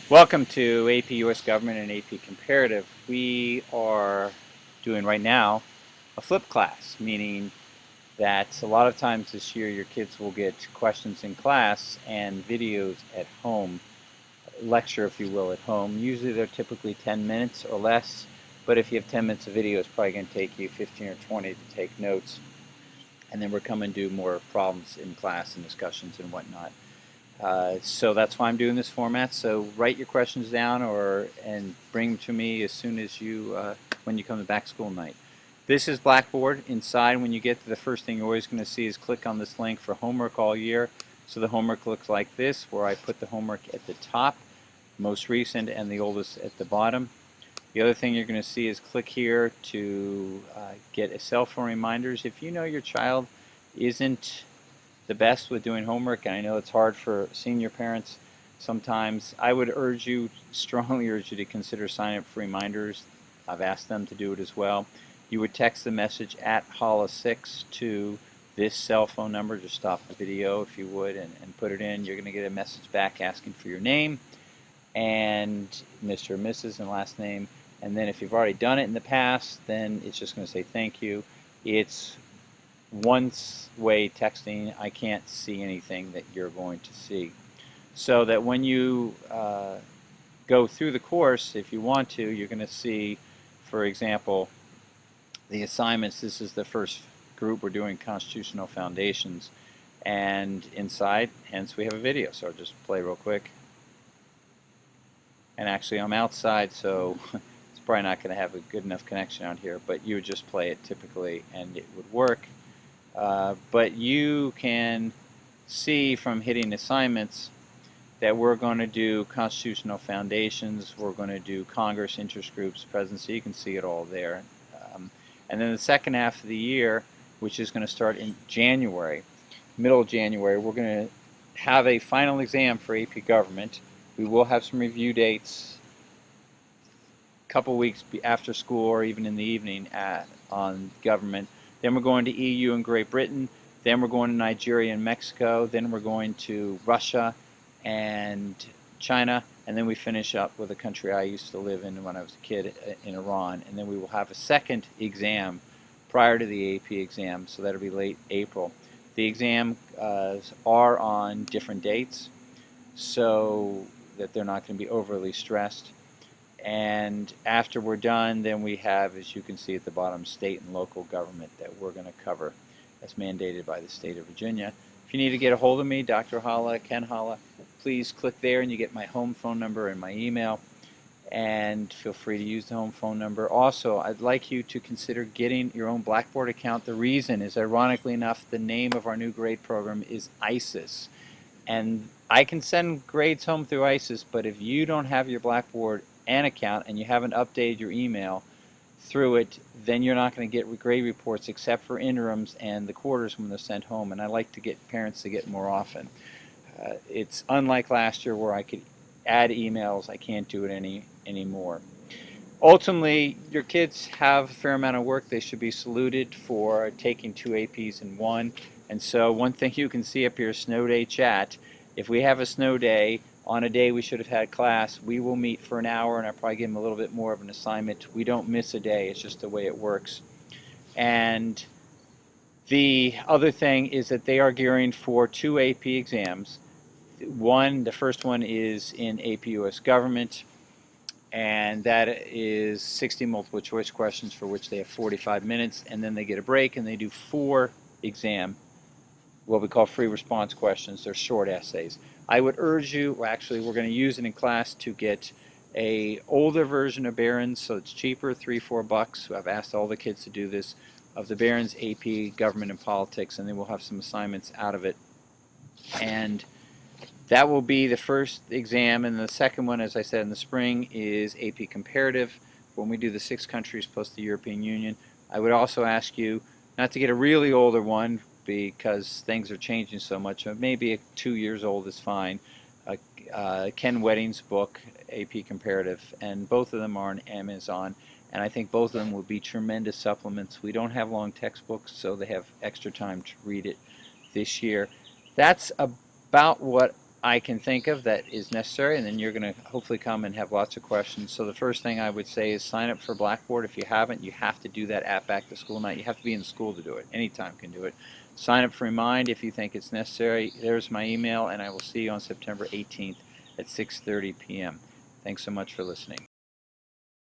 Welcome to AP US Government and AP Comparative. We are doing right now a flip class, meaning that a lot of times this year your kids will get questions in class and videos at home, lecture if you will at home. Usually they're typically 10 minutes or less, but if you have 10 minutes of video it's probably going to take you 15 or 20 to take notes. And then we're coming to do more problems in class and discussions and whatnot. So that's why I'm doing this format. So write your questions down and bring them to me as soon as when you come to back school night. This is Blackboard. Inside, when you get to the first thing you're always going to see is click on this link for homework all year. So the homework looks like this, where I put the homework at the top, most recent, and the oldest at the bottom. The other thing you're going to see is click here to get a cell phone reminders. If you know your child isn't the best with doing homework, and I know it's hard for senior parents sometimes, I would strongly urge you to consider signing up for reminders. I've asked them to do it as well. You would text the message at HOLA6 to this cell phone number. Just stop the video if you would and put it in. You're going to get a message back asking for your name and Mr. or Mrs. and last name. And then if you've already done it in the past, then it's just going to say thank you. It's one-way texting. I can't see anything that you're going to see. So that when you go through the course, if you want to, you're going to see, for example, the assignments. This is the first group. We're doing constitutional foundations. And inside, hence we have a video. So I'll just play real quick. And actually I'm outside, so it's probably not going to have a good enough connection out here, but you would just play it typically and it would work. But you can see from hitting assignments that we're going to do constitutional foundations, we're going to do Congress, interest groups, presidency. You can see it all there. And then the second half of the year, which is going to start in January, middle of January, we're going to have a final exam for AP Government. We will have some review dates a couple weeks after school or even in the evening on government. Then we're going to EU and Great Britain. Then we're going to Nigeria and Mexico. Then we're going to Russia and China. And then we finish up with a country I used to live in when I was a kid, in Iran. And then we will have a second exam prior to the AP exam, so that'll be late April. The exams are on different dates, so that they're not going to be overly stressed. And after we're done, then we have, as you can see at the bottom, state and local government that we're going to cover as mandated by the state of Virginia. If you need to get a hold of me, Dr. Holla, Ken Holla, please click there and you get my home phone number and my email. And feel free to use the home phone number. Also, I'd like you to consider getting your own Blackboard account. The reason is, ironically enough, the name of our new grade program is ISIS. And I can send grades home through ISIS, but if you don't have your Blackboard and account and you haven't updated your email through it, then you're not going to get grade reports except for interims and the quarters when they're sent home. And I like to get parents to get more often. It's unlike last year where I could add emails. I can't do it anymore. Ultimately, your kids have a fair amount of work. They should be saluted for taking 2 APs in one. And so one thing you can see up here is snow day chat. If we have a snow day on a day we should have had class, we will meet for an hour and I'll probably give them a little bit more of an assignment. We don't miss a day. It's just the way it works. And the other thing is that they are gearing for 2 AP exams. The first one is in AP US Government, and that is 60 multiple choice questions for which they have 45 minutes, and then they get a break and they do 4 exam, what we call free response questions. They're short essays. I would urge you, actually we're going to use it in class, to get a older version of Barron's, so it's cheaper, $3-4. I've asked all the kids to do this, of the Barron's AP Government and Politics, and then we'll have some assignments out of it. And that will be the first exam, and the second one, as I said, in the spring is AP Comparative, when we do the 6 countries plus the European Union. I would also ask you not to get a really older one because things are changing so much. Maybe 2 years old is fine. Ken Wedding's book, AP Comparative, and both of them are on Amazon, and I think both of them would be tremendous supplements. We don't have long textbooks, so they have extra time to read it this year. That's about what I can think of that is necessary, and then you're going to hopefully come and have lots of questions. So the first thing I would say is sign up for Blackboard. If you haven't, you have to do that at back to school night. You have to be in school to do it. Anytime can do it. Sign up for Remind if you think it's necessary. There's my email, and I will see you on September 18th at 6:30 p.m. Thanks so much for listening.